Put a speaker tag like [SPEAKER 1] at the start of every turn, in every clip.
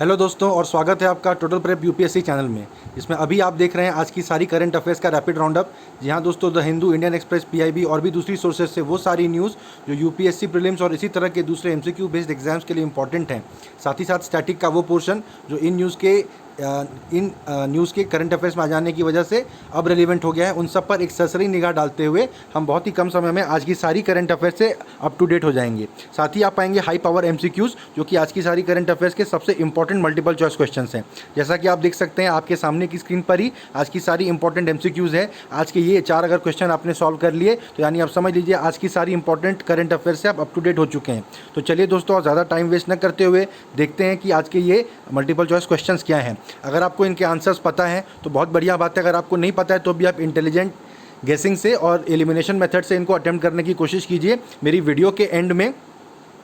[SPEAKER 1] Hello दोस्तों और स्वागत है आपका टोटल प्रेप यूपीएससी चैनल में, जिसमें अभी आप देख रहे हैं आज की सारी करंट अफेयर्स का रैपिड राउंड अप। जी हाँ दोस्तों, the Hindu, Indian express, PIB और भी दूसरी सोर्सेज से वो सारी न्यूज़ जो यूपीएससी प्रीलिम्स और इसी तरह के दूसरे एमसीक्यू बेस्ड एग्जाम्स के लिए इंपॉर्टेंट हैं। साथ ही साथ स्टैटिक का वो पोर्शन जो इन न्यूज़ के करंट अफेयर्स में आ जाने की वजह से अब रेलिवेंट हो गया है, उन सब पर एक सरसरी निगाह डालते हुए हम बहुत ही कम समय में आज की सारी करंट अफेयर्स से अप टू डेट हो जाएंगे। साथ ही आप पाएंगे हाई पावर एमसीक्यूज़ जो कि आज की सारी करंट अफेयर्स के सबसे इंपॉर्टेंट मल्टीपल चॉइस क्वेश्चंस हैं। जैसा कि आप देख सकते हैं आपके सामने की स्क्रीन पर ही आज की सारी इंपॉर्टेंट एमसीक्यूज़ है। आज के ये 4 अगर क्वेश्चन आपने सॉल्व कर लिए तो यानी आप समझ लीजिए आज की सारी इंपॉर्टेंट करंट अफेयर्स से आप अप टू डेट हो चुके हैं। तो चलिए दोस्तों, और ज़्यादा टाइम वेस्ट न करते हुए देखते हैं कि आज के ये मल्टीपल चॉइस क्वेश्चंस क्या हैं। अगर आपको इनके आंसर्स पता है तो बहुत बढ़िया बात है। अगर आपको नहीं पता है तो भी आप इंटेलिजेंट गेसिंग से और एलिमिनेशन मेथड से इनको अटेम्प्ट करने की कोशिश कीजिए। मेरी वीडियो के एंड में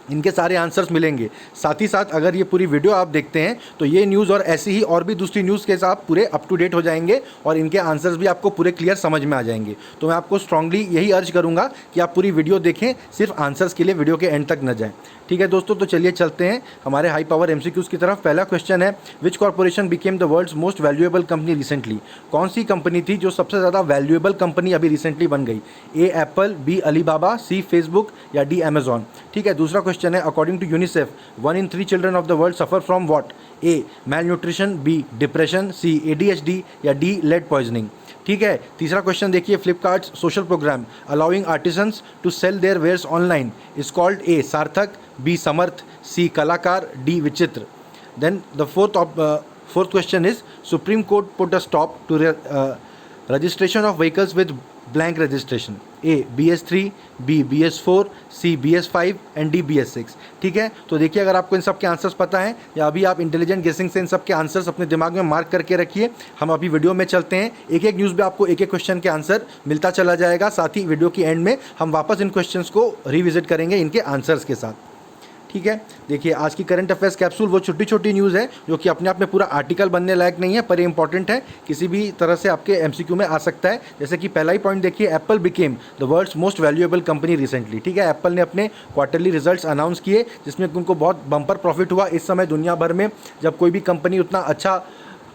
[SPEAKER 1] इनके सारे आंसर्स मिलेंगे। साथ ही साथ अगर ये पूरी वीडियो आप देखते हैं तो ये न्यूज़ और ऐसी ही और भी दूसरी न्यूज़ के साथ पूरे अप टू डेट हो जाएंगे और इनके आंसर्स भी आपको पूरे क्लियर समझ में आ जाएंगे। तो मैं आपको स्ट्रांगली यही अर्ज करूंगा कि आप पूरी वीडियो देखें, सिर्फ आंसर्स के लिए वीडियो के एंड तक न जाएं। ठीक है दोस्तों, तो चलिए चलते हैं हमारे हाई पावर एमसीक्यूज़ की तरफ। पहला क्वेश्चन है, which corporation became the world's most valuable company recently. कौन सी कंपनी थी जो सबसे ज़्यादा वैल्यूएबल कंपनी अभी रिसेंटली बन गई? A Apple, B Alibaba, C Facebook या डी अमेजॉन। ठीक है, दूसरा क्वेश्चन है, according to UNICEF 1 in 3 children of the world suffer from what? A malnutrition, B depression, C ADHD या डी लेड पॉइजनिंग। ठीक है, तीसरा क्वेश्चन देखिए, Flipkart social programme allowing artisans to sell their wares online is called A Sarthak, B Samarth, C Kalakar, D Vichitra. Then the fourth question is, Supreme Court put a stop to registration of vehicles with blank registration. A BS3, B BS4, C BS5 and D BS6। ठीक है, तो देखिए अगर आपको इन सब के answers पता हैं या अभी आप इंटेलिजेंट गेसिंग से इन सब के आंसर्स अपने दिमाग में मार्क करके रखिए। हम अभी वीडियो में चलते हैं, एक एक न्यूज़ में आपको एक एक क्वेश्चन के आंसर मिलता चला जाएगा। साथ ही वीडियो की एंड में हम वापस इन क्वेश्चंस को रिविजिट करेंगे इनके आंसर्स के साथ। ठीक है, देखिए आज की करंट अफेयर्स कैप्सूल वो छोटी छोटी न्यूज़ है जो कि अपने आप में पूरा आर्टिकल बनने लायक नहीं है, पर ये इंपॉर्टेंट है, किसी भी तरह से आपके एमसीक्यू में आ सकता है। जैसे कि पहला ही पॉइंट देखिए, Apple became the world's most valuable company recently. ठीक है, एप्पल ने अपने क्वार्टरली रिजल्ट्स अनाउंस किए जिसमें उनको बहुत बम्पर प्रॉफिट हुआ। इस समय दुनिया भर में जब कोई भी कंपनी उतना अच्छा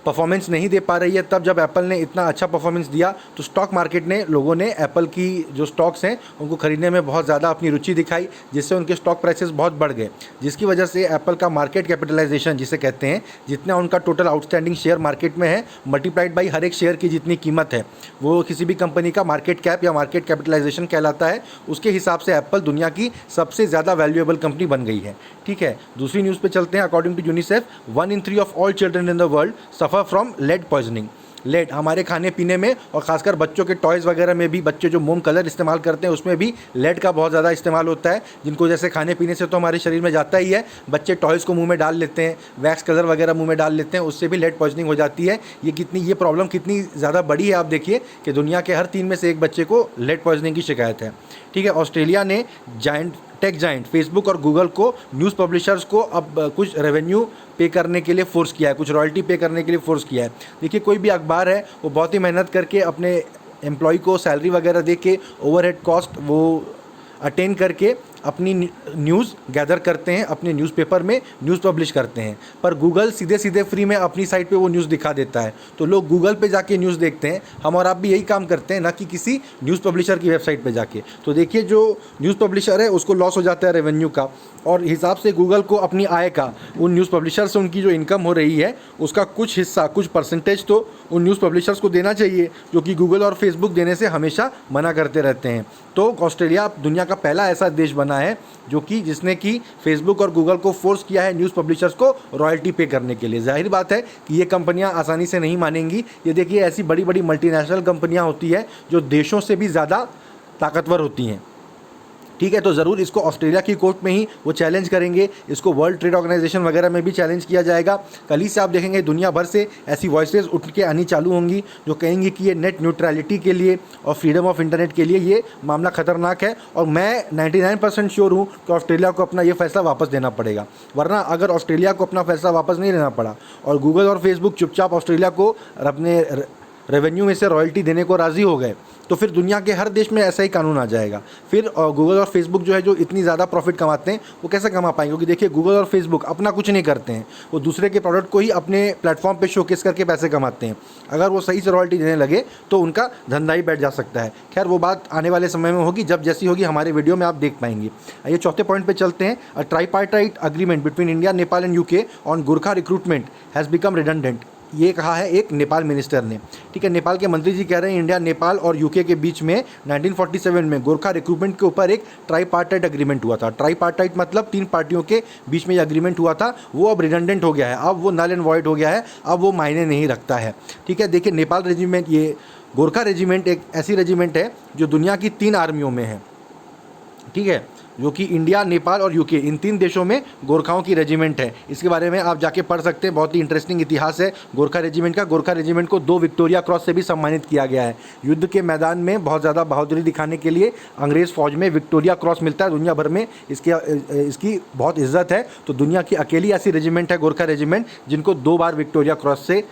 [SPEAKER 1] परफॉर्मेंस नहीं दे पा रही है, तब जब एप्पल ने इतना अच्छा परफॉर्मेंस दिया तो स्टॉक मार्केट ने, लोगों ने एप्पल की जो स्टॉक्स हैं उनको खरीदने में बहुत ज़्यादा अपनी रुचि दिखाई, जिससे उनके स्टॉक प्राइसेस बहुत बढ़ गए, जिसकी वजह से एप्पल का मार्केट कैपिटलाइजेशन जिसे कहते हैं, जितना उनका टोटल आउटस्टैंडिंग शेयर मार्केट में है मल्टीप्लाइड बाई हर एक शेयर की जितनी कीमत है, वो किसी भी कंपनी का मार्केट कैप या मार्केट कैपिटलाइजेशन कहलाता है। उसके हिसाब से एप्पल दुनिया की सबसे ज़्यादा वैल्यूएबल कंपनी बन गई है। ठीक है, दूसरी न्यूज़ पे चलते हैं। According to UNICEF 1 in 3 of all children in the world suffer from lead poisoning. Lead हमारे खाने पीने में और खासकर बच्चों के टॉयज़ वगैरह में भी, बच्चे जो मोम कलर इस्तेमाल करते हैं उसमें भी लेड का बहुत ज़्यादा इस्तेमाल होता है, जिनको जैसे खाने पीने से तो हमारे शरीर में जाता ही है, बच्चे टॉयज़ को मुंह में डाल लेते हैं, वैक्स कलर वगैरह मुंह में डाल लेते हैं, उससे भी लेड पॉइजनिंग हो जाती है। ये प्रॉब्लम कितनी ज़्यादा बड़ी है आप देखिए कि दुनिया के हर 3 में से 1 बच्चे को लेड पॉइजनिंग की शिकायत है। ठीक है, ऑस्ट्रेलिया ने टेक जाइंट फेसबुक और गूगल को, न्यूज़ पब्लिशर्स को अब कुछ रेवेन्यू पे करने के लिए फोर्स किया है, कुछ रॉयल्टी पे करने के लिए फोर्स किया है। देखिए कोई भी अखबार है वो बहुत ही मेहनत करके अपने एम्प्लॉय को सैलरी वगैरह दे के, ओवरहेड कॉस्ट वो अटेन करके अपनी न्यूज़ गैदर करते हैं, अपने न्यूज़पेपर में न्यूज़ पब्लिश करते हैं, पर गूगल सीधे सीधे फ्री में अपनी साइट पे वो न्यूज़ दिखा देता है, तो लोग गूगल पे जाके न्यूज़ देखते हैं। हम और आप भी यही काम करते हैं, ना कि किसी न्यूज़ पब्लिशर की वेबसाइट पे जाके। तो देखिए जो न्यूज़ पब्लिशर है उसको लॉस हो जाता है रेवेन्यू का, और हिसाब से गूगल को अपनी आय का, उन न्यूज़ पब्लिशर से उनकी जो इनकम हो रही है उसका कुछ हिस्सा, कुछ परसेंटेज तो उन न्यूज़ पब्लिशर्स को देना चाहिए, जो कि गूगल और फेसबुक देने से हमेशा मना करते रहते हैं। तो ऑस्ट्रेलिया दुनिया का पहला ऐसा देश बना है जिसने कि फेसबुक और गूगल को फोर्स किया है न्यूज़ पब्लिशर्स को रॉयल्टी पे करने के लिए। जाहिर बात है कि ये कंपनियां आसानी से नहीं मानेंगी। ये देखिए ऐसी बड़ी बड़ी मल्टीनेशनल कंपनियां होती है जो देशों से भी ज़्यादा ताकतवर होती हैं। ठीक है, तो ज़रूर इसको ऑस्ट्रेलिया की कोर्ट में ही वो चैलेंज करेंगे, इसको वर्ल्ड ट्रेड ऑर्गेनाइजेशन वगैरह में भी चैलेंज किया जाएगा। कल ही से आप देखेंगे दुनिया भर से ऐसी वॉइसेस उठ के आनी चालू होंगी जो कहेंगी कि ये नेट न्यूट्रलिटी के लिए और फ्रीडम ऑफ इंटरनेट के लिए ये मामला ख़तरनाक है, और मैं 99% श्योर हूँ कि ऑस्ट्रेलिया को अपना ये फैसला वापस देना पड़ेगा। वरना अगर ऑस्ट्रेलिया को अपना फैसला वापस नहीं लेना पड़ा और गूगल और फेसबुक चुपचाप ऑस्ट्रेलिया को अपने रेवेन्यू में से रॉयल्टी देने को राज़ी हो गए, तो फिर दुनिया के हर देश में ऐसा ही कानून आ जाएगा। फिर गूगल और फेसबुक जो है, जो इतनी ज़्यादा प्रॉफिट कमाते हैं, वो कैसे कमा पाएंगे? क्योंकि देखिए गूगल और फेसबुक अपना कुछ नहीं करते हैं, वो दूसरे के प्रोडक्ट को ही अपने प्लेटफॉर्म पे शोकेस करके पैसे कमाते हैं। अगर वो सही से रॉयल्टी देने लगे तो उनका धंधा ही बैठ जा सकता है। खैर वो बात आने वाले समय में होगी, जब जैसी होगी हमारे वीडियो में आप देख पाएंगे। आइए चौथे पॉइंट पे चलते हैं। A tripartite agreement between India, Nepal and UK on Gorkha recruitment has become redundant. ये कहा है एक नेपाल मिनिस्टर ने। ठीक है, नेपाल के मंत्री जी कह रहे हैं इंडिया, नेपाल और यूके के बीच में 1947 में गोरखा रिक्रूटमेंट के ऊपर एक ट्राइपार्टाइट अग्रीमेंट हुआ था। ट्राइपार्टाइट मतलब 3 पार्टियों के बीच में ये अग्रीमेंट हुआ था, वो अब रिडंडेंट हो गया है, अब वो नल एंड वॉइड हो गया है, अब वो मायने नहीं रखता है। ठीक है, देखिए नेपाल रेजिमेंट, ये गोरखा रेजिमेंट एक ऐसी रेजिमेंट है जो दुनिया की 3 आर्मियों में है। ठीक है, जो कि इंडिया, नेपाल और यूके, इन 3 देशों में गोरखाओं की रेजिमेंट है। इसके बारे में आप जाके पढ़ सकते हैं, बहुत ही इंटरेस्टिंग इतिहास है गोरखा रेजिमेंट का। गोरखा रेजिमेंट को 2 विक्टोरिया क्रॉस से भी सम्मानित किया गया है। युद्ध के मैदान में बहुत ज़्यादा बहादुरी दिखाने के लिए अंग्रेज़ फौज में विक्टोरिया क्रॉस मिलता है। दुनिया भर में इसकी बहुत इज्जत है। तो दुनिया की अकेली ऐसी रेजिमेंट है गोरखा रेजिमेंट जिनको 2 बार विक्टोरिया क्रॉस से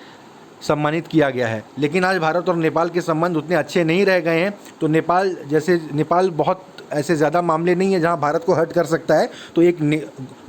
[SPEAKER 1] सम्मानित किया गया है। लेकिन आज भारत और नेपाल के संबंध उतने अच्छे नहीं रह गए हैं। तो नेपाल बहुत ऐसे ज़्यादा मामले नहीं है जहां भारत को हर्ट कर सकता है। तो एक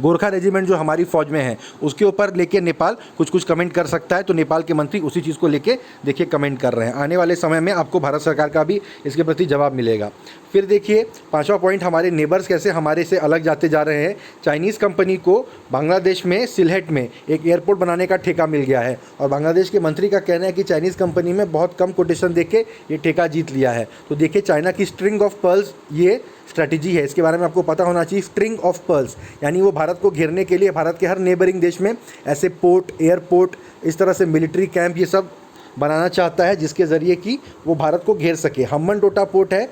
[SPEAKER 1] गोरखा रेजिमेंट जो हमारी फ़ौज में है उसके ऊपर लेके नेपाल कुछ कमेंट कर सकता है। तो नेपाल के मंत्री उसी चीज़ को लेके देखिए कमेंट कर रहे हैं। आने वाले समय में आपको भारत सरकार का भी इसके प्रति जवाब मिलेगा। फिर देखिए 5वां पॉइंट, हमारे नेबर्स कैसे हमारे से अलग जाते जा रहे हैं। चाइनीज़ कंपनी को बांग्लादेश में सिलहट में एक एयरपोर्ट बनाने का ठेका मिल गया है और बांग्लादेश के मंत्री का कहना है कि चाइनीज़ कंपनी में बहुत कम कोटेशन देके ये ठेका जीत लिया है। तो देखिए चाइना की स्ट्रिंग ऑफ पर्ल्स ये स्ट्रैटेजी है, इसके बारे में आपको पता होना चाहिए। स्ट्रिंग ऑफ पर्ल्स यानी वो भारत को घेरने के लिए भारत के हर नेबरिंग देश में ऐसे पोर्ट, एयरपोर्ट, इस तरह से मिलिट्री कैंप ये सब बनाना चाहता है जिसके ज़रिए कि वो भारत को घेर सके। हम्बनटोटा पोर्ट है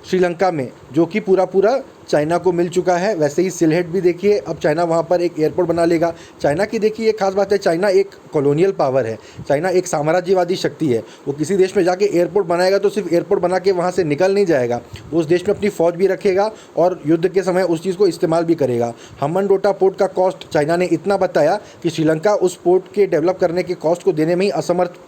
[SPEAKER 1] श्रीलंका में जो कि पूरा चाइना को मिल चुका है। वैसे ही सिलहट भी देखिए अब चाइना वहाँ पर एक एयरपोर्ट बना लेगा। चाइना की देखिए एक खास बात है, चाइना एक कॉलोनियल पावर है, चाइना एक साम्राज्यवादी शक्ति है। वो किसी देश में जाके एयरपोर्ट बनाएगा तो सिर्फ एयरपोर्ट बना के वहाँ से निकल नहीं जाएगा, उस देश में अपनी फ़ौज भी रखेगा और युद्ध के समय उस चीज़ को इस्तेमाल भी करेगा। हम्बनटोटा पोर्ट का कॉस्ट चाइना ने इतना बताया कि श्रीलंका उस पोर्ट के डेवलप करने के कॉस्ट को देने में ही असमर्थ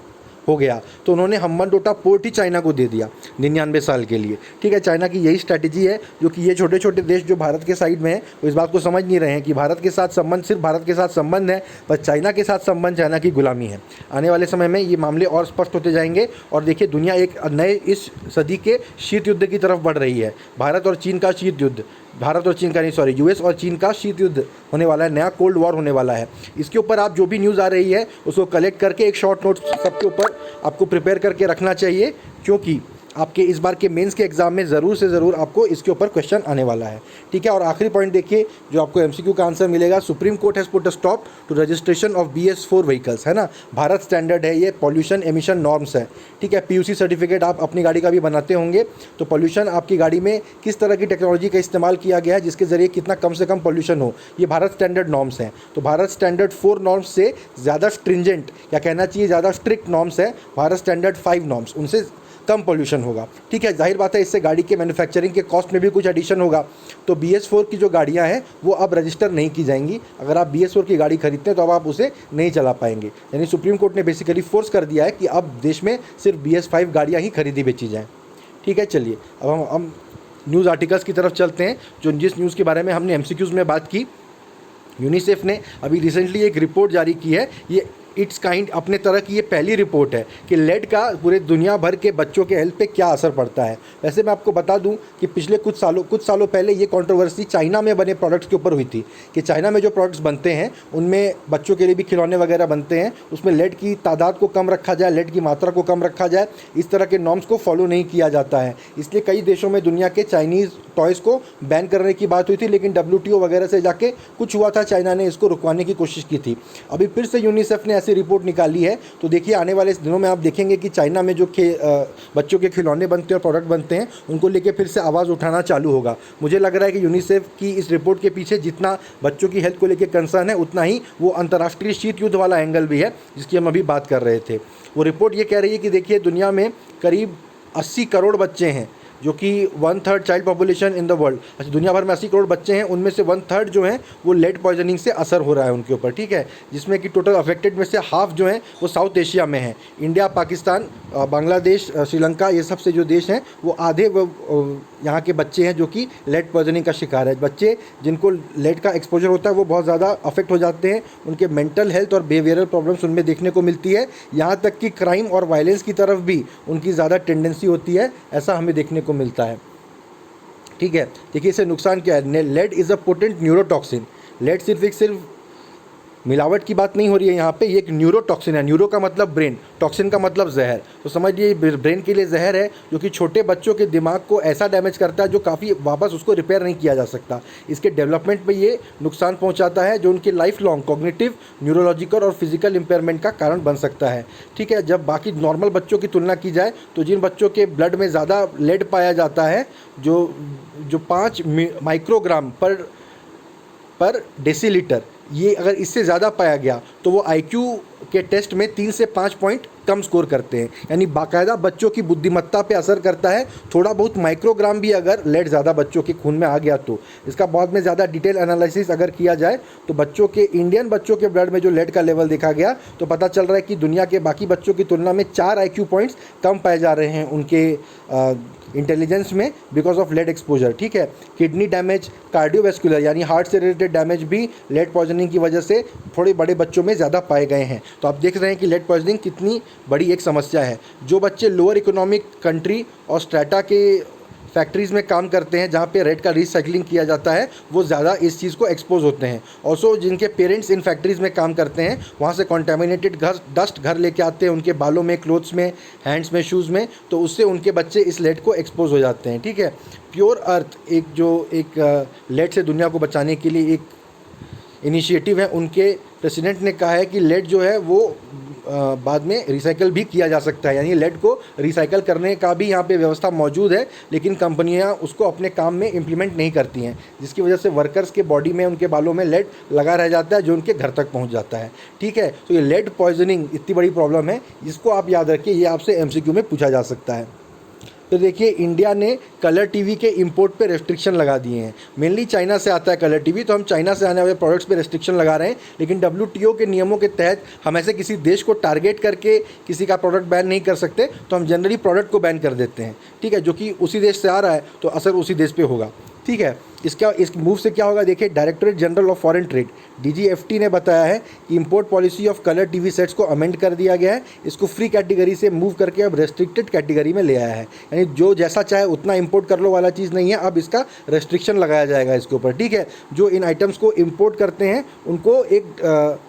[SPEAKER 1] हो गया। तो उन्होंने हम्बनटोटा पोर्ट ही चाइना को दे दिया 99 साल के लिए। ठीक है, चाइना की यही स्ट्रैटेजी है जो कि ये छोटे छोटे देश जो भारत के साइड में है वो इस बात को समझ नहीं रहे हैं कि भारत के साथ संबंध सिर्फ भारत के साथ संबंध है, पर चाइना के साथ संबंध चाइना की गुलामी है। आने वाले समय में ये मामले और स्पष्ट होते जाएंगे और देखिए दुनिया एक नए इस सदी के शीत युद्ध की तरफ बढ़ रही है। भारत और चीन का शीत युद्ध, भारत और चीन का नहीं सॉरी यूएस और चीन का शीत युद्ध होने वाला है, नया कोल्ड वॉर होने वाला है। इसके ऊपर आप जो भी न्यूज़ आ रही है उसको कलेक्ट करके एक शॉर्ट नोट सबके ऊपर आपको प्रिपेयर करके रखना चाहिए, क्योंकि आपके इस बार के मेंस के एग्जाम में ज़रूर से ज़रूर आपको इसके ऊपर क्वेश्चन आने वाला है। ठीक है, और आखिरी पॉइंट देखिए जो आपको एमसीक्यू का आंसर मिलेगा, Supreme Court has put a stop to registration of BS4 vehicles, है ना। भारत स्टैंडर्ड है, ये पॉल्यूशन एमिशन नॉर्म्स है। ठीक है, PUC सर्टिफिकेट आप अपनी गाड़ी का भी बनाते होंगे, तो पॉल्यूशन आपकी गाड़ी में किस तरह की टेक्नोलॉजी का इस्तेमाल किया गया है जिसके ज़रिए कितना कम से कम पॉल्यूशन हो, ये भारत स्टैंडर्ड नॉर्म्स हैं। तो भारत स्टैंडर्ड 4 नॉर्म्स से ज़्यादा स्ट्रिंजेंट या कहना चाहिए ज़्यादा स्ट्रिक्ट नॉर्म्स है भारत स्टैंडर्ड 5 नॉर्म्स, उनसे कम पोल्यूशन होगा। ठीक है, जाहिर बात है इससे गाड़ी के मैन्युफैक्चरिंग के कॉस्ट में भी कुछ एडिशन होगा। तो BS4 की जो गाड़ियां हैं वो अब रजिस्टर नहीं की जाएंगी। अगर आप BS4 की गाड़ी खरीदते हैं तो अब आप उसे नहीं चला पाएंगे। यानी सुप्रीम कोर्ट ने बेसिकली फोर्स कर दिया है कि अब देश में सिर्फ BS5 गाड़ियाँ ही खरीदी बेची जाएँ। ठीक है, चलिए अब हम न्यूज़ आर्टिकल्स की तरफ चलते हैं। जो जिस न्यूज़ के बारे में हमने MCQs में बात की, यूनिसेफ ने अभी रिसेंटली एक रिपोर्ट जारी की है। ये इट्स काइंड अपने तरह की ये पहली रिपोर्ट है कि लेड का पूरे दुनिया भर के बच्चों के हेल्थ पे क्या असर पड़ता है। वैसे मैं आपको बता दूं कि पिछले कुछ सालों पहले ये कंट्रोवर्सी चाइना में बने प्रोडक्ट्स के ऊपर हुई थी कि चाइना में जो प्रोडक्ट्स बनते हैं उनमें बच्चों के लिए भी खिलौने वगैरह बनते हैं, उसमें लेड की तादाद को कम रखा जाए, लेड की मात्रा को कम रखा जाए, इस तरह के नॉर्म्स को फॉलो नहीं किया जाता है। इसलिए कई देशों में दुनिया के चाइनीज़ टॉयज़ को बैन करने की बात हुई थी, लेकिन WTO वगैरह से जाके कुछ हुआ था, चाइना ने इसको रुकवाने की कोशिश की थी। अभी फिर से यूनिसेफ ने ऐसी रिपोर्ट निकाली है। तो देखिए आने वाले दिनों में आप देखेंगे कि चाइना में जो बच्चों के खिलौने बनते हैं और प्रोडक्ट बनते हैं उनको लेके फिर से आवाज़ उठाना चालू होगा। मुझे लग रहा है कि यूनिसेफ की इस रिपोर्ट के पीछे जितना बच्चों की हेल्थ को लेकर कंसर्न है उतना ही वो अंतर्राष्ट्रीय शीत युद्ध वाला एंगल भी है जिसकी हम अभी बात कर रहे थे। वो रिपोर्ट ये कह रही है कि देखिए दुनिया में करीब 80 करोड़ बच्चे हैं जो कि 1/3 child population in the world. अच्छा, दुनिया भर में 80 करोड़ बच्चे हैं, उनमें से 1/3 जो हैं वो लेड पॉइजनिंग से असर हो रहा है उनके ऊपर, ठीक है। जिसमें कि टोटल अफेक्टेड में से हाफ जो हैं वो साउथ एशिया में हैं। इंडिया, पाकिस्तान, बांग्लादेश, श्रीलंका, ये सब से जो देश हैं वो आधे यहाँ के बच्चे हैं जो कि लेड पॉइजनिंग का शिकार है। बच्चे जिनको लेड का एक्सपोजर होता है वो बहुत ज़्यादा अफेक्ट हो जाते हैं, उनके मेंटल हेल्थ और बिहेवियरल प्रॉब्लम्स उनमें देखने को मिलती है। यहाँ तक कि क्राइम और वायलेंस की तरफ भी उनकी ज़्यादा टेंडेंसी होती है, ऐसा हमें देखने को मिलता है, ठीक है। देखिए इससे नुकसान क्या है। Lead is a potent neurotoxin. Lead सिर्फ मिलावट की बात नहीं हो रही है यहाँ पे, ये एक न्यूरोटॉक्सिन है। न्यूरो का मतलब ब्रेन, टॉक्सिन का मतलब जहर। तो समझिए ब्रेन के लिए जहर है जो कि छोटे बच्चों के दिमाग को ऐसा डैमेज करता है जो काफ़ी वापस उसको रिपेयर नहीं किया जा सकता। इसके डेवलपमेंट में ये नुकसान पहुँचाता है जो उनके लाइफ लॉन्ग कॉग्निटिव, न्यूरोलॉजिकल और फिजिकल इम्पेयरमेंट का कारण बन सकता है, ठीक है। जब बाकी नॉर्मल बच्चों की तुलना की जाए तो जिन बच्चों के ब्लड में ज़्यादा लेड पाया जाता है, जो 5 माइक्रोग्राम पर डेसीलीटर, ये अगर इससे ज़्यादा पाया गया तो वो आईक्यू के टेस्ट में 3 से 5 पॉइंट कम स्कोर करते हैं। यानी बाकायदा बच्चों की बुद्धिमत्ता पे असर करता है। थोड़ा बहुत माइक्रोग्राम भी अगर लेड ज़्यादा बच्चों के खून में आ गया तो इसका बहुत में ज़्यादा डिटेल एनालिसिस अगर किया जाए तो इंडियन बच्चों के ब्लड में जो लेड का लेवल देखा गया तो पता चल रहा है कि दुनिया के बाकी बच्चों की तुलना में 4 आईक्यू पॉइंट्स कम पाए जा रहे हैं उनके इंटेलिजेंस में बिकॉज ऑफ लेड एक्सपोजर, ठीक है। किडनी डैमेज, कार्डियोवैस्कुलर यानी हार्ट से रिलेटेड डैमेज भी लेड पॉइजनिंग की वजह से थोड़े बड़े बच्चों में ज़्यादा पाए गए हैं। तो आप देख रहे हैं कि लेड पॉइजनिंग कितनी बड़ी एक समस्या है। जो बच्चे लोअर इकोनॉमिक कंट्री और स्ट्रेटा के फैक्ट्रीज़ में काम करते हैं जहाँ पे रेड का रिसाइकलिंग किया जाता है वो ज़्यादा इस चीज़ को एक्सपोज होते हैं। ऑल्सो जिनके पेरेंट्स इन फैक्ट्रीज़ में काम करते हैं वहाँ से कॉन्टेमिनेटेड डस्ट घर लेके आते हैं उनके बालों में, क्लोथ्स में, हैंड्स में, शूज़ में, तो उससे उनके बच्चे इस लेड को एक्सपोज हो जाते हैं, ठीक है। प्योर अर्थ एक लेड से दुनिया को बचाने के लिए एक इनिशिएटिव है। उनके प्रेसिडेंट ने कहा है कि लेड जो है वो बाद में रिसाइकल भी किया जा सकता है, यानी लेड को रिसाइकल करने का भी यहाँ पे व्यवस्था मौजूद है, लेकिन कंपनियाँ उसको अपने काम में इम्प्लीमेंट नहीं करती हैं, जिसकी वजह से वर्कर्स के बॉडी में, उनके बालों में लेड लगा रह जाता है जो उनके घर तक पहुँच जाता है, ठीक है। तो ये लेड पॉइजनिंग इतनी बड़ी प्रॉब्लम है, जिसको आप याद रखिए, ये आपसे MCQ में पूछा जा सकता है। तो देखिए इंडिया ने कलर टीवी के इंपोर्ट पे रेस्ट्रिक्शन लगा दिए हैं। मेनली चाइना से आता है कलर टीवी, तो हम चाइना से आने वाले प्रोडक्ट्स पे रेस्ट्रिक्शन लगा रहे हैं, लेकिन WTO के नियमों के तहत हम ऐसे किसी देश को टारगेट करके किसी का प्रोडक्ट बैन नहीं कर सकते, तो हम जनरली प्रोडक्ट को बैन कर देते हैं, ठीक है। जो कि उसी देश से आ रहा है तो असर उसी देश पे होगा, ठीक है। इस मूव से क्या होगा, देखिए directorate general of foreign trade DGFT ने बताया है कि import policy of colour TV sets को अमेंड कर दिया गया है। इसको फ्री कैटेगरी से मूव करके अब रेस्ट्रिक्टेड कैटेगरी में ले आया है, यानी जो जैसा चाहे उतना इंपोर्ट कर लो वाला चीज़ नहीं है, अब इसका रेस्ट्रिक्शन लगाया जाएगा इसके ऊपर, ठीक है। जो इन आइटम्स को इंपोर्ट करते हैं उनको एक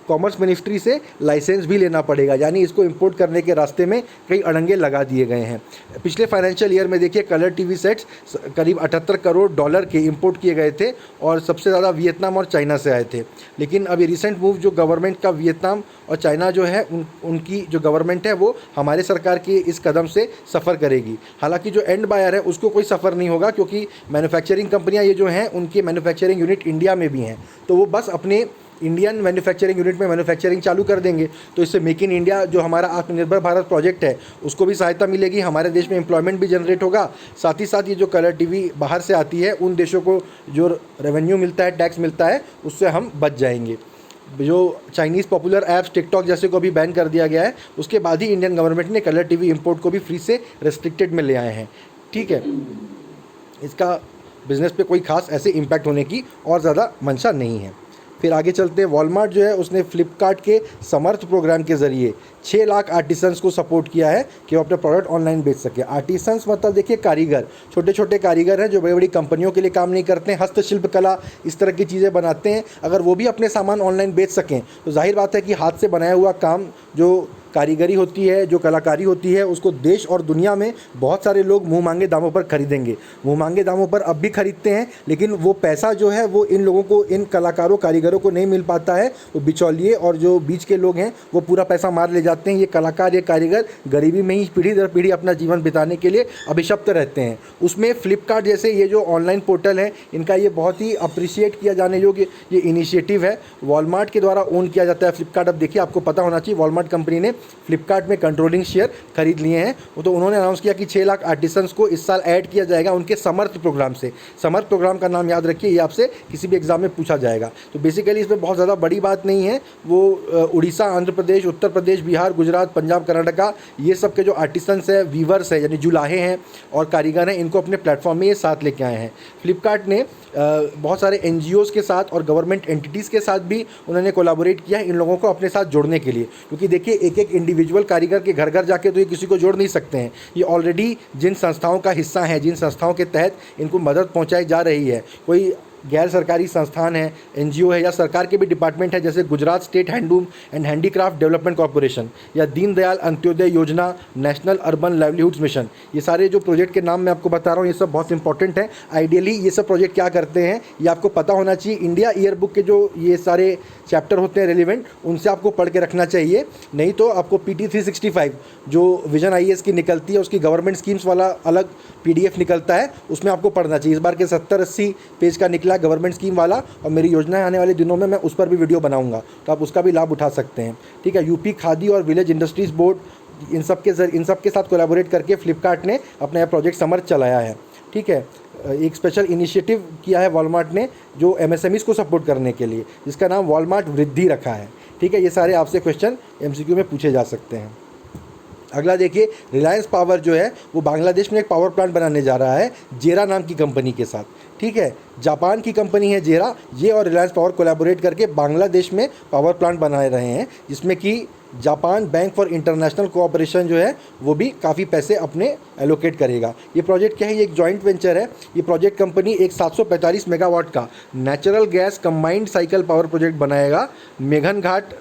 [SPEAKER 1] कॉमर्स मिनिस्ट्री से लाइसेंस भी लेना पड़ेगा, यानी इसको इंपोर्ट करने के रास्ते में कई अड़ंगे लगा दिए गए हैं। पिछले फाइनेंशियल ईयर में देखिए कलर टीवी सेट्स करीब $78 करोड़ के इंपोर्ट किए गए थे और सबसे ज़्यादा वियतनाम और चाइना से आए थे। लेकिन अभी रिसेंट मूव जो गवर्नमेंट का वियतनाम और चाइना जो है उनकी जो गवर्नमेंट है वो हमारे सरकार के इस कदम से सफ़र करेगी। हालांकि जो एंड बायर है उसको कोई सफ़र नहीं होगा, क्योंकि मैन्युफैक्चरिंग कंपनियां ये जो हैं उनके मैन्युफैक्चरिंग यूनिट इंडिया में भी हैं, तो वो बस अपने इंडियन मैन्युफैक्चरिंग यूनिट में मैन्युफैक्चरिंग चालू कर देंगे। तो इससे मेक इन इंडिया जो हमारा आत्मनिर्भर भारत प्रोजेक्ट है उसको भी सहायता मिलेगी, हमारे देश में एम्प्लॉयमेंट भी जनरेट होगा। साथ ही साथ ये जो कलर टीवी बाहर से आती है उन देशों को जो रेवेन्यू मिलता है, टैक्स मिलता है, उससे हम बच जाएंगे। जो चाइनीज़ पॉपुलर ऐप्स टिकटॉक जैसे को भी बैन कर दिया गया है, उसके बाद ही इंडियन गवर्नमेंट ने कलर टीवी इंपोर्ट को भी फ्री से रेस्ट्रिक्टेड में ले आए हैं, ठीक है। इसका बिज़नेस पे कोई खास ऐसे इम्पैक्ट होने की और ज़्यादा मंशा नहीं है। फिर आगे चलते हैं, वॉलमार्ट जो है उसने फ्लिपकार्ट के समर्थ प्रोग्राम के ज़रिए 6 लाख आर्टिसंस को सपोर्ट किया है कि वो अपने प्रोडक्ट ऑनलाइन बेच सके। आर्टिसंस मतलब देखिए कारीगर, छोटे छोटे कारीगर हैं जो बड़ी बड़ी कंपनियों के लिए काम नहीं करते हैं, हस्तशिल्प कला इस तरह की चीज़ें बनाते हैं। अगर वो भी अपने सामान ऑनलाइन बेच सकें तो जाहिर बात है कि हाथ से बनाया हुआ काम, जो कारीगरी होती है, जो कलाकारी होती है, उसको देश और दुनिया में बहुत सारे लोग मुँह मांगे दामों पर खरीदेंगे। मुँह मांगे दामों पर अब भी खरीदते हैं, लेकिन वो पैसा जो है वो इन लोगों को, इन कलाकारों कारीगरों को नहीं मिल पाता है। वो बिचौलिए और जो बीच के लोग हैं वो पूरा पैसा मार ले जाते हैं। ये कलाकार, ये कारीगर गरीबी में ही पीढ़ी दर पीढ़ी अपना जीवन बिताने के लिए अभिशप्त रहते हैं। उसमें फ्लिपकार्ट जैसे ये जो ऑनलाइन पोर्टल है, इनका ये बहुत ही अप्रिशिएट किया जाने योग्य ये इनिशिएटिव है। वॉलमार्ट के द्वारा ओन किया जाता है फ्लिपकार्ट। अब देखिए आपको पता होना चाहिए वॉलमार्ट कंपनी ने फ्लिपकार्ट में कंट्रोलिंग शेयर खरीद लिए हैं। तो उन्होंने अनाउंस किया कि 6 लाख आर्टिसंस को इस साल ऐड किया जाएगा उनके समर्थ प्रोग्राम से। समर्थ प्रोग्राम का नाम याद रखिए, ये आपसे किसी भी एग्जाम में पूछा जाएगा। तो बेसिकली इसमें बहुत ज़्यादा बड़ी बात नहीं है। वो उड़ीसा, आंध्र प्रदेश, उत्तर प्रदेश, बिहार, गुजरात, पंजाब, कर्नाटका, ये सब के जो आर्टिसंस है, वीवर्स है यानी जुलाहे हैं और कारीगर हैं, इनको अपने प्लेटफॉर्म में ये साथ लेके आए हैं। फ्लिपकार्ट ने बहुत सारे NGOs के साथ और गवर्नमेंट एंटिटीज़ के साथ भी उन्होंने कोलैबोरेट किया है इन लोगों को अपने साथ जोड़ने के लिए, क्योंकि देखिए एक एक इंडिविजुअल कारीगर के घर घर जाके तो ये किसी को जोड़ नहीं सकते हैं। ये ऑलरेडी जिन संस्थाओं का हिस्सा हैं, जिन संस्थाओं के तहत इनको मदद पहुंचाई जा रही है, कोई गैर सरकारी संस्थान है, NGO है, या सरकार के भी डिपार्टमेंट है, जैसे Gujarat state handloom and handicraft development corporation या दीनदयाल अंत्योदय योजना, नेशनल अर्बन लाइवलीहुड्स मिशन, ये सारे जो प्रोजेक्ट के नाम मैं आपको बता रहा हूँ ये सब बहुत इंपॉर्टेंट है। आइडियली ये सब प्रोजेक्ट क्या करते हैं ये आपको पता होना चाहिए। इंडिया ईयर बुक के जो ये सारे चैप्टर होते हैं रेलिवेंट, उनसे आपको पढ़ के रखना चाहिए, नहीं तो आपको PT 365 जो विजन IAS की निकलती है उसकी गवर्नमेंट स्कीम्स वाला अलग PDF निकलता है, उसमें आपको पढ़ना चाहिए। इस बार के 70-80 पेज का निकला गवर्नमेंट स्कीम वाला, और मेरी योजना आने वाले दिनों में मैं उस पर भी वीडियो बनाऊंगा, तो आप उसका भी लाभ उठा सकते हैं। ठीक है, यूपी खादी और विलेज इंडस्ट्रीज़ बोर्ड इन सब के साथ कोलैबोरेट करके फ्लिपकार्ट ने अपना यह प्रोजेक्ट समर्थ चलाया है। ठीक है, एक स्पेशल इनिशिएटिव किया है वॉलमार्ट ने जो MSMEs को सपोर्ट करने के लिए, जिसका नाम वॉलमार्ट वृद्धि रखा है। ठीक है, ये सारे आपसे क्वेश्चन MCQ में पूछे जा सकते हैं। अगला देखिए, रिलायंस पावर जो है वो बांग्लादेश में एक पावर प्लांट बनाने जा रहा है जेरा नाम की कंपनी के साथ। ठीक है, जापान की कंपनी है जेरा, ये और रिलायंस पावर कोलैबोरेट करके बांग्लादेश में पावर प्लांट बना रहे हैं, जिसमें कि Japan bank for international cooperation जो है वो भी काफ़ी पैसे अपने एलोकेट करेगा। ये प्रोजेक्ट क्या है, ये एक जॉइंट वेंचर है। ये प्रोजेक्ट कंपनी एक 745 मेगावाट का natural gas combined cycle power project बनाएगा मेघन घाट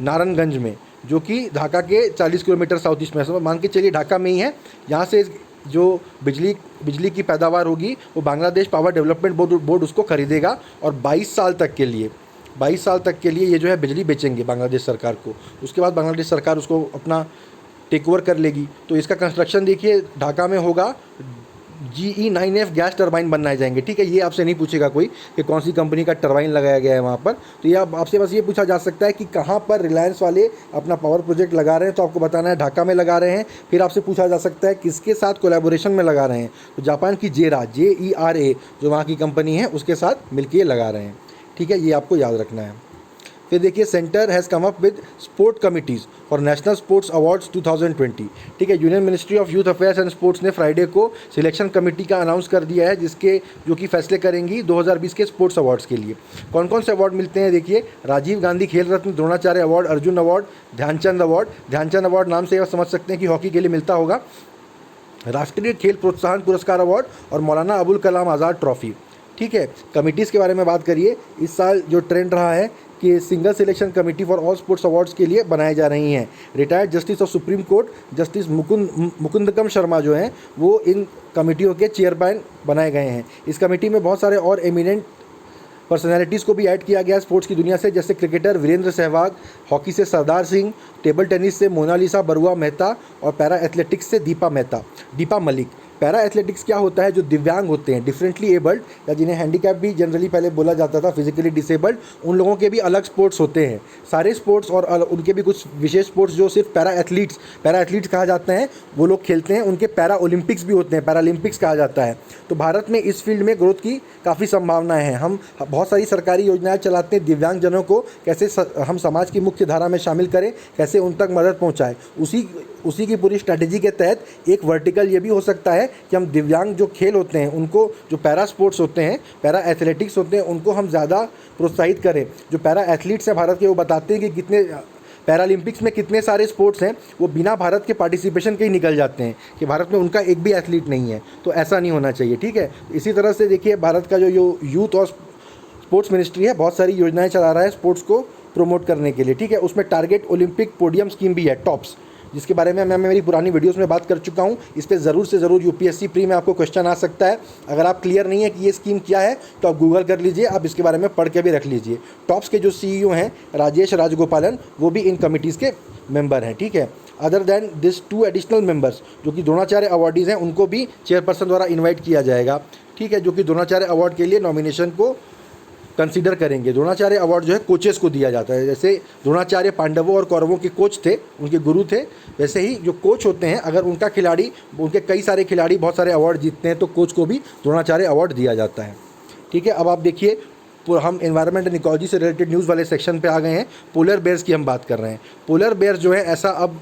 [SPEAKER 1] नारायणगंज में, जो कि ढाका के 40 किलोमीटर साउथ ईस्ट में, मान के चलिए ढाका में ही है। यहाँ से जो बिजली की पैदावार होगी वो बांग्लादेश पावर डेवलपमेंट बोर्ड उसको खरीदेगा और 22 साल तक के लिए ये जो है बिजली बेचेंगे बांग्लादेश सरकार को। उसके बाद बांग्लादेश सरकार उसको अपना टेक ओवर कर लेगी। तो इसका कंस्ट्रक्शन देखिए ढाका में होगा। GE9F गैस टरबाइन बनाए जाएंगे। ठीक है, ये आपसे नहीं पूछेगा कोई कि कौन सी कंपनी का टरबाइन लगाया गया है वहाँ पर। तो ये आपसे बस ये पूछा जा सकता है कि कहाँ पर रिलायंस वाले अपना पावर प्रोजेक्ट लगा रहे हैं, तो आपको बताना है ढाका में लगा रहे हैं। फिर आपसे पूछा जा सकता है किसके साथ कोलैबोरेशन में लगा रहे हैं, तो जापान की जेरा JERA जो वहाँ की कंपनी है उसके साथ मिलकर लगा रहे हैं। ठीक है, ये आपको याद रखना है। फिर देखिए, centre has come up with sport committees for national sports awards 2020। ठीक है, union ministry of youth affairs and sports ने फ्राइडे को सिलेक्शन कमेटी का अनाउंस कर दिया है, जो कि फैसले करेंगी 2020 के स्पोर्ट्स अवार्ड्स के लिए। कौन कौन से अवार्ड मिलते हैं देखिए, Rajiv Gandhi Khel Ratna, Dronacharya award, Arjuna award, Dhyan Chand award. Dhyan Chand award नाम से आप समझ सकते हैं कि हॉकी के लिए मिलता होगा। राष्ट्रीय खेल प्रोत्साहन पुरस्कार अवार्ड और मौलाना अबुल कलाम आज़ाद ट्रॉफी। ठीक है, कमिटीज़ के बारे में बात करिए। इस साल जो ट्रेंड रहा है कि single selection committee for all sports awards के लिए बनाई जा रही हैं। Retired justice of supreme court justice Mukundakam Sharma जो हैं वो इन कमेटियों के चेयरमैन बनाए गए हैं। इस कमेटी में बहुत सारे और एमिनेंट पर्सनैलिटीज़ को भी ऐड किया गया स्पोर्ट्स की दुनिया से, जैसे क्रिकेटर वीरेंद्र सहवाग, हॉकी से सरदार सिंह, टेबल टेनिस से मोनालिसा बरुआ मेहता और पैरा एथलेटिक्स से दीपा मलिक। पैरा एथलेटिक्स क्या होता है, जो दिव्यांग होते हैं, डिफरेंटली एबल्ड, या जिन्हें हैंडीकैप भी जनरली पहले बोला जाता था, फिजिकली डिसेबल्ड, उन लोगों के भी अलग स्पोर्ट्स होते हैं। सारे स्पोर्ट्स और उनके भी कुछ विशेष स्पोर्ट्स जो सिर्फ पैरा एथलीट्स कहा जाते हैं वो लोग खेलते हैं, उनके पैरा ओलंपिक्स भी होते हैं, पैरालंपिक्स कहा जाता है। तो भारत में इस फील्ड में ग्रोथ की काफ़ी संभावनाएं हैं। हम बहुत सारी सरकारी योजनाएं चलाते हैं दिव्यांगजनों को कैसे हम समाज की मुख्य धारा में शामिल करें, कैसे उन तक मदद पहुँचाएँ। उसी की पूरी स्ट्रैटेजी के तहत एक वर्टिकल ये भी हो सकता है कि हम दिव्यांग जो खेल होते हैं उनको, जो पैरा स्पोर्ट्स होते हैं, पैरा एथलेटिक्स होते हैं, उनको हम ज़्यादा प्रोत्साहित करें। जो पैरा एथलीट्स हैं भारत के, वो बताते हैं कि कितने पैरालंपिक्स में कितने सारे स्पोर्ट्स हैं वो बिना भारत के पार्टिसिपेशन के ही निकल जाते हैं, कि भारत में उनका एक भी एथलीट नहीं है। तो ऐसा नहीं होना चाहिए। ठीक है, इसी तरह से देखिए भारत का जो यूथ और स्पोर्ट्स मिनिस्ट्री है बहुत सारी योजनाएं चला रहा है स्पोर्ट्स को प्रमोट करने के लिए। ठीक है, उसमें टारगेट ओलंपिक पोडियम स्कीम भी है, टॉप्स, जिसके बारे में मैं मेरी पुरानी वीडियोस में बात कर चुका हूँ। इस पर ज़रूर से ज़रूर UPSC प्री में आपको क्वेश्चन आ सकता है। अगर आप क्लियर नहीं है कि ये स्कीम क्या है तो आप गूगल कर लीजिए, आप इसके बारे में पढ़ के भी रख लीजिए। टॉप्स के जो CEO हैं राजेश राजगोपालन, वो भी इन कमिटीज़ के मेंबर हैं। ठीक है, other than this 2 additional members जो कि द्रोणाचार्य अवार्डीज़ हैं, उनको भी चेयरपर्सन द्वारा इन्वाइट किया जाएगा। ठीक है, जो कि द्रोणाचार्य अवार्ड के लिए नॉमिनेशन को कंसीडर करेंगे। द्रोणाचार्य अवार्ड जो है कोचेस को दिया जाता है। जैसे द्रोणाचार्य पांडवों और कौरवों के कोच थे, उनके गुरु थे, वैसे ही जो कोच होते हैं अगर उनका खिलाड़ी, उनके कई सारे खिलाड़ी बहुत सारे अवार्ड जीतते हैं तो कोच को भी द्रोणाचार्य अवार्ड दिया जाता है। ठीक है, अब आप देखिए हम एनवायरनमेंट एंड इकोलॉजी से रिलेटेड न्यूज़ वाले सेक्शन पे आ गए हैं। पोलर बेयर्स की हम बात कर रहे हैं। पोलर बेयर जो है ऐसा अब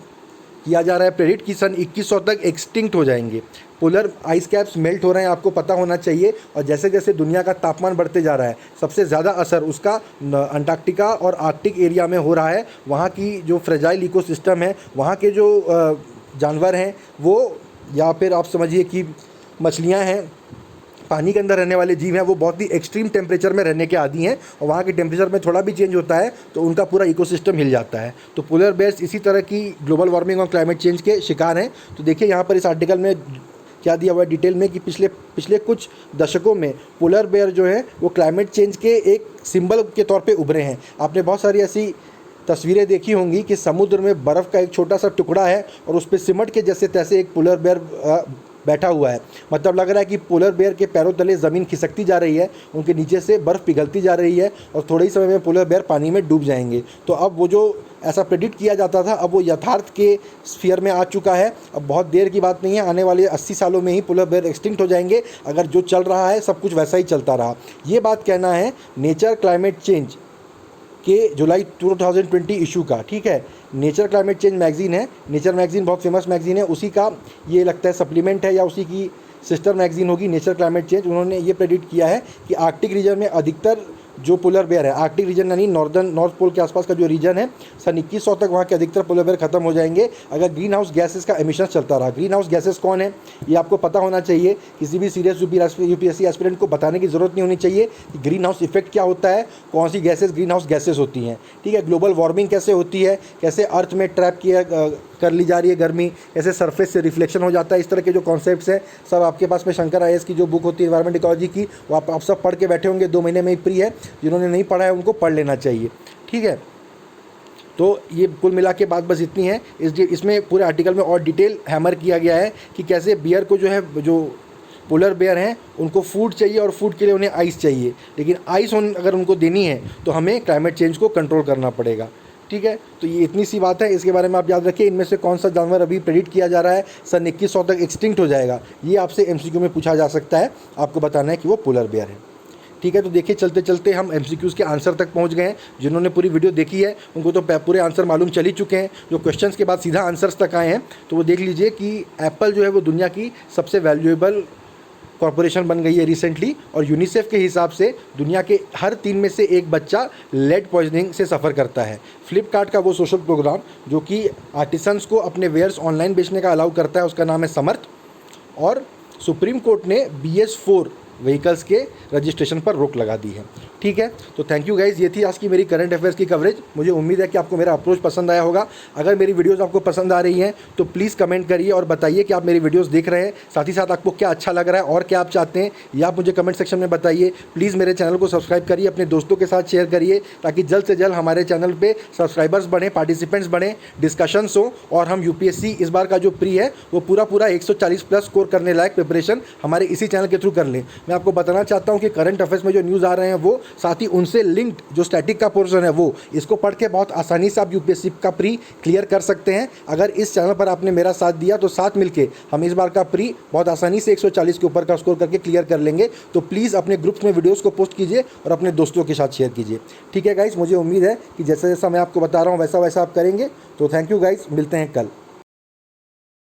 [SPEAKER 1] किया जा रहा है प्रेडिक्ट कि सन 2100 तक एक्सटिंक्ट हो जाएंगे। पोलर आइस कैप्स मेल्ट हो रहे हैं, आपको पता होना चाहिए। और जैसे जैसे दुनिया का तापमान बढ़ते जा रहा है, सबसे ज़्यादा असर उसका अंटार्कटिका और आर्कटिक एरिया में हो रहा है। वहाँ की जो फ्रेजाइल इकोसिस्टम है, वहाँ के जो जानवर हैं वो, या फिर आप समझिए कि मछलियाँ हैं, पानी के अंदर रहने वाले जीव हैं, वो बहुत ही एक्सट्रीम टेम्परेचर में रहने के आदी हैं। और वहाँ के टेम्परेचर में थोड़ा भी चेंज होता है तो उनका पूरा इकोसिस्टम हिल जाता है। तो पोलर बेयर्स इसी तरह की ग्लोबल वार्मिंग और क्लाइमेट चेंज के शिकार हैं। तो देखिए यहाँ पर इस आर्टिकल में क्या दिया हुआ है डिटेल में कि पिछले कुछ दशकों में पोलर बेयर जो है वो क्लाइमेट चेंज के एक सिंबल के तौर पे उभरे हैं। आपने बहुत सारी ऐसी तस्वीरें देखी होंगी कि समुद्र में बर्फ़ का एक छोटा सा टुकड़ा है और उस पर सिमट के जैसे तैसे एक पोलर बेयर बैठा हुआ है। मतलब लग रहा है कि पोलर बेयर के पैरों तले ज़मीन खिसकती जा रही है, उनके नीचे से बर्फ़ पिघलती जा रही है और थोड़े ही समय में पोलर बेयर पानी में डूब जाएंगे। तो अब वो जो ऐसा प्रेडिक्ट किया जाता था, अब वो यथार्थ के स्फीयर में आ चुका है। अब बहुत देर की बात नहीं है, आने वाले 80 सालों में ही पोलर बेयर एक्सटिंक्ट हो जाएंगे अगर जो चल रहा है सब कुछ वैसा ही चलता रहा। ये बात कहना है नेचर क्लाइमेट चेंज के जुलाई 2020 इशू का। ठीक है, नेचर क्लाइमेट चेंज मैगजीन है, नेचर मैगजीन बहुत फेमस मैगजीन है, उसी का ये लगता है सप्लीमेंट है या उसी की सिस्टर मैगजीन होगी नेचर क्लाइमेट चेंज। उन्होंने ये प्रेडिक्ट किया है कि आर्कटिक रीजन में अधिकतर जो पोलर बेयर है, आर्कटिक रीजन यानी नॉर्थ पोल के आसपास का जो रीजन है, सन 2100 तक वहाँ के अधिकतर पोलर बेयर खत्म हो जाएंगे अगर ग्रीन हाउस गैसेस का एमिशन चलता रहा। ग्रीन हाउस गैसेस कौन है ये आपको पता होना चाहिए। किसी भी सीरियस यूपीएससी एस्पिरेंट को बताने की ज़रूरत नहीं होनी चाहिए कि ग्रीन हाउस इफेक्ट क्या होता है, कौन सी गैसेस ग्रीन हाउस गैसेस होती हैं। ठीक है, ग्लोबल वार्मिंग कैसे होती है, कैसे अर्थ में ट्रैप कर ली जा रही है गर्मी, कैसे सरफेस से रिफ्लेक्शन हो जाता है, इस तरह के जो कॉन्सेप्ट्स हैं सब आपके पास में शंकर आईएएस की जो बुक होती है एनवायरमेंट इकोलॉजी की, वो आप सब पढ़ के बैठे होंगे। 2 महीने में ही फ्री है, जिन्होंने नहीं पढ़ा है उनको पढ़ लेना चाहिए। ठीक है, तो ये कुल मिला के बात बस इतनी है। इसमें पूरे आर्टिकल में और डिटेल हैमर किया गया है कि कैसे बियर को जो है, जो पोलर बेयर हैं उनको फूड चाहिए और फूड के लिए उन्हें आइस चाहिए, लेकिन आइस अगर उनको देनी है तो हमें क्लाइमेट चेंज को कंट्रोल करना पड़ेगा। ठीक है, तो ये इतनी सी बात है, इसके बारे में आप याद रखिए। इनमें से कौन सा जानवर अभी प्रेडिक्ट किया जा रहा है सन 2100 तक एक्सटिंक्ट हो जाएगा, ये आपसे एमसीक्यू में पूछा जा सकता है। आपको बताना है कि वो पोलर बेयर है। ठीक है, तो देखिए चलते चलते हम एमसीक्यूज़ के आंसर तक पहुंच गए हैं। जिन्होंने पूरी वीडियो देखी है उनको तो पूरे आंसर मालूम चल ही चुके हैं। जो क्वेश्चंस के बाद सीधा आंसर्स तक आए हैं तो वो देख लीजिए कि एप्पल जो है वो दुनिया की सबसे वैल्यूएबल कॉरपोरेशन बन गई है रिसेंटली, और यूनिसेफ के हिसाब से दुनिया के हर 3 में से 1 बच्चा लेड पॉइजनिंग से सफ़र करता है। फ्लिपकार्ट का वो सोशल प्रोग्राम जो कि आर्टिसंस को अपने वेयर्स ऑनलाइन बेचने का अलाउ करता है, उसका नाम है समर्थ। और सुप्रीम कोर्ट ने BS4 व्हीकल्स के रजिस्ट्रेशन पर रोक लगा दी है। ठीक है, तो थैंक यू गाइज़, ये थी आज की मेरी करंट अफेयर्स की कवरेज। मुझे उम्मीद है कि आपको मेरा अप्रोच पसंद आया होगा। अगर मेरी वीडियोस आपको पसंद आ रही हैं तो प्लीज़ कमेंट करिए और बताइए कि आप मेरी वीडियोस देख रहे हैं, साथ ही साथ आपको क्या अच्छा लग रहा है और क्या आप चाहते हैं ये आप मुझे कमेंट सेक्शन में बताइए। प्लीज़ मेरे चैनल को सब्सक्राइब करिए, अपने दोस्तों के साथ शेयर करिए, ताकि जल्द से जल्द हमारे चैनल पर सब्सक्राइबर्स बढ़ें, पार्टिसिपेंट्स बढ़ें, डिस्कशंस हो, और हम UPSC इस बार का जो प्री है वो पूरा 140+ स्कोर करने लायक प्रिपरेशन हमारे इसी चैनल के थ्रू कर लें। मैं आपको बताना चाहता हूँ कि करंट अफेयर्स में जो न्यूज़ आ रहे हैं वो साथ ही उनसे लिंक्ड जो स्टैटिक का पोर्शन है वो, इसको पढ़ के बहुत आसानी से आप UPSC का प्री क्लियर कर सकते हैं। अगर इस चैनल पर आपने मेरा साथ दिया तो साथ मिलके हम इस बार का प्री बहुत आसानी से 140 के ऊपर का स्कोर करके क्लियर कर लेंगे। तो प्लीज़ अपने ग्रुप्स में वीडियोज़ को पोस्ट कीजिए और अपने दोस्तों के साथ शेयर कीजिए। ठीक है गाइज़, मुझे उम्मीद है कि जैसा जैसा मैं आपको बता रहा हूँ वैसा वैसा आप करेंगे। तो थैंक यू गाइज़, मिलते हैं कल।